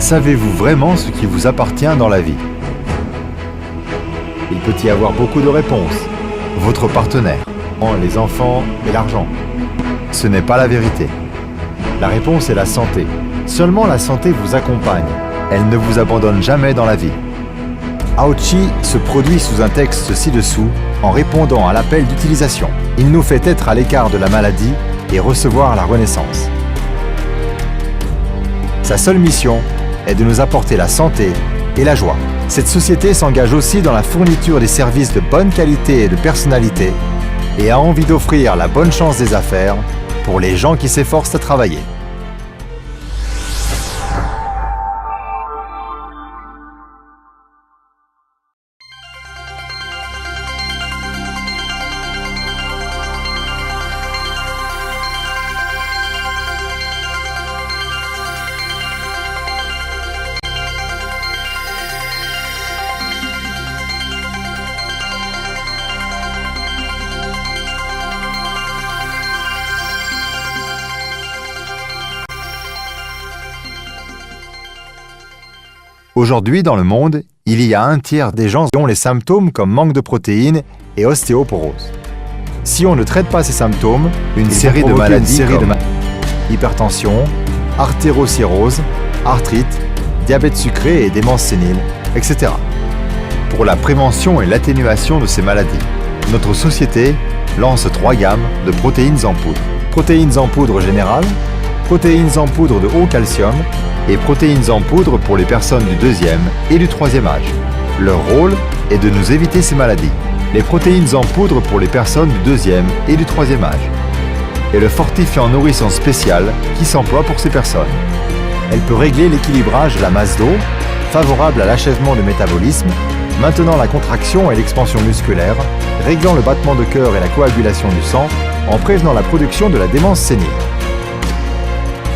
Savez-vous vraiment ce qui vous appartient dans la vie? Il peut y avoir beaucoup de réponses. Votre partenaire, les enfants et l'argent. Ce n'est pas la vérité. La réponse est la santé. Seulement la santé vous accompagne. Elle ne vous abandonne jamais dans la vie. Aochi se produit sous un texte ci-dessous en répondant à l'appel d'utilisation. Il nous fait être à l'écart de la maladie et recevoir la renaissance. Sa seule mission est de nous apporter la santé et la joie. Cette société s'engage aussi dans la fourniture des services de bonne qualité et de personnalité et a envie d'offrir la bonne chance des affaires pour les gens qui s'efforcent à travailler. Aujourd'hui, dans le monde, il y a un tiers des gens qui ont les symptômes comme manque de protéines et ostéoporose. Si on ne traite pas ces symptômes, une série de maladies comme hypertension, artérocirrhose, arthrite, diabète sucré et démence sénile, etc. Pour la prévention et l'atténuation de ces maladies, notre société lance 3 gammes de protéines en poudre. Protéines en poudre générale, protéines en poudre de haut calcium et protéines en poudre pour les personnes du 2e et du 3e âge. Leur rôle est de nous éviter ces maladies. Les protéines en poudre pour les personnes du 2e et du 3e âge. Et le fortifiant nourrisson spécial qui s'emploie pour ces personnes. Elle peut régler l'équilibrage de la masse d'eau, favorable à l'achèvement du métabolisme, maintenant la contraction et l'expansion musculaire, réglant le battement de cœur et la coagulation du sang, en prévenant la production de la démence sénile.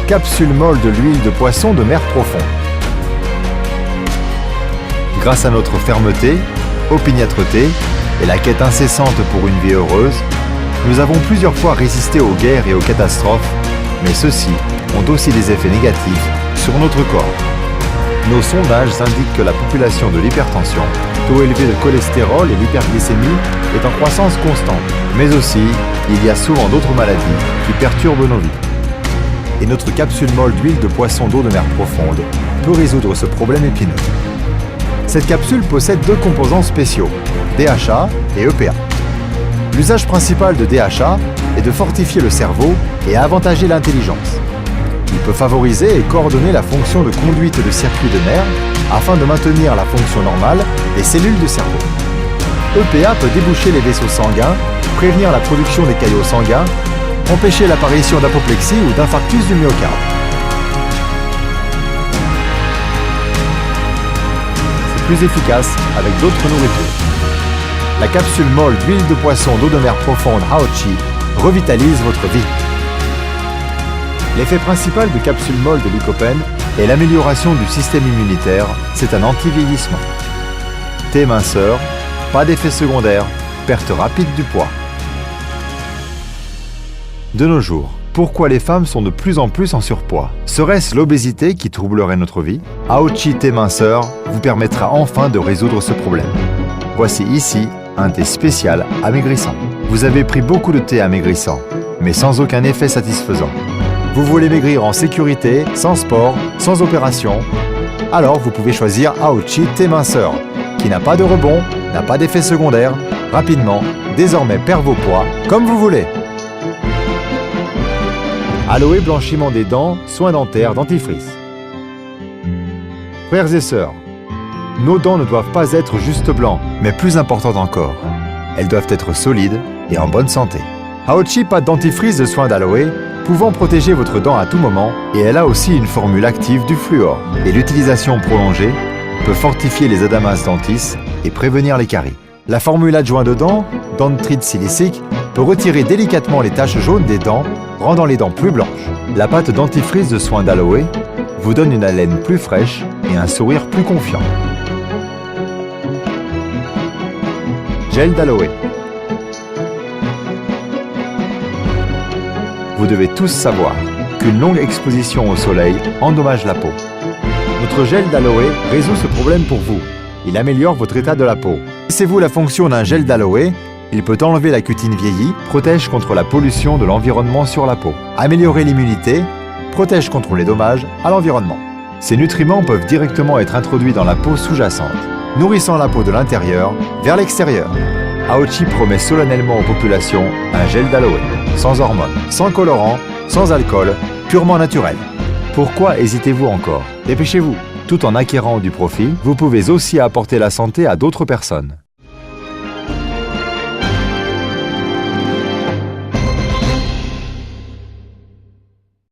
Capsule molle de l'huile de poisson de mer profonde. Grâce à notre fermeté, opiniâtreté et la quête incessante pour une vie heureuse, nous avons plusieurs fois résisté aux guerres et aux catastrophes, mais ceux-ci ont aussi des effets négatifs sur notre corps. Nos sondages indiquent que la population de l'hypertension, taux élevé de cholestérol et l'hyperglycémie est en croissance constante, mais aussi il y a souvent d'autres maladies qui perturbent nos vies. Et notre capsule molle d'huile de poisson d'eau de mer profonde peut résoudre ce problème épineux. Cette capsule possède 2 composants spéciaux, DHA et EPA. L'usage principal de DHA est de fortifier le cerveau et avantager l'intelligence. Il peut favoriser et coordonner la fonction de conduite de circuits de nerfs afin de maintenir la fonction normale des cellules du cerveau. EPA peut déboucher les vaisseaux sanguins, prévenir la production des caillots sanguins, empêcher l'apparition d'apoplexie ou d'infarctus du myocarde. C'est plus efficace avec d'autres nourritures. La capsule molle d'huile de poisson d'eau de mer profonde Aochi revitalise votre vie. L'effet principal de capsule molle de lycopène est l'amélioration du système immunitaire. C'est un anti-vieillissement. T-minceur, pas d'effet secondaire, perte rapide du poids. De nos jours, pourquoi les femmes sont de plus en plus en surpoids? Serait-ce l'obésité qui troublerait notre vie? Aochi thé minceur vous permettra enfin de résoudre ce problème. Voici ici un thé spécial amaigrissant. Vous avez pris beaucoup de thé amaigrissant, mais sans aucun effet satisfaisant. Vous voulez maigrir en sécurité, sans sport, sans opération? Alors vous pouvez choisir Aochi thé minceur, qui n'a pas de rebond, n'a pas d'effet secondaire, rapidement, désormais perd vos poids comme vous voulez. Aloe blanchiment des dents, soins dentaires, dentifrice. Frères et sœurs, nos dents ne doivent pas être juste blancs, mais plus importantes encore, elles doivent être solides et en bonne santé. Aochi pâte dentifrice de soins d'aloe, pouvant protéger votre dent à tout moment, et elle a aussi une formule active du fluor. Et l'utilisation prolongée peut fortifier les adamas dentis et prévenir les caries. La formule adjointe de dents, dentrite silicique, peut retirer délicatement les taches jaunes des dents, rendant les dents plus blanches. La pâte dentifrice de soins d'aloe vous donne une haleine plus fraîche et un sourire plus confiant. Gel d'aloe. Vous devez tous savoir qu'une longue exposition au soleil endommage la peau. Notre gel d'aloe résout ce problème pour vous. Il améliore votre état de la peau. Connaissez-vous la fonction d'un gel d'aloe? Il peut enlever la cutine vieillie, protège contre la pollution de l'environnement sur la peau, améliorer l'immunité, protège contre les dommages à l'environnement. Ces nutriments peuvent directement être introduits dans la peau sous-jacente, nourrissant la peau de l'intérieur vers l'extérieur. Aochi promet solennellement aux populations un gel d'aloe, sans hormones, sans colorants, sans alcool, purement naturel. Pourquoi hésitez-vous encore? Dépêchez-vous! Tout en acquérant du profit, vous pouvez aussi apporter la santé à d'autres personnes.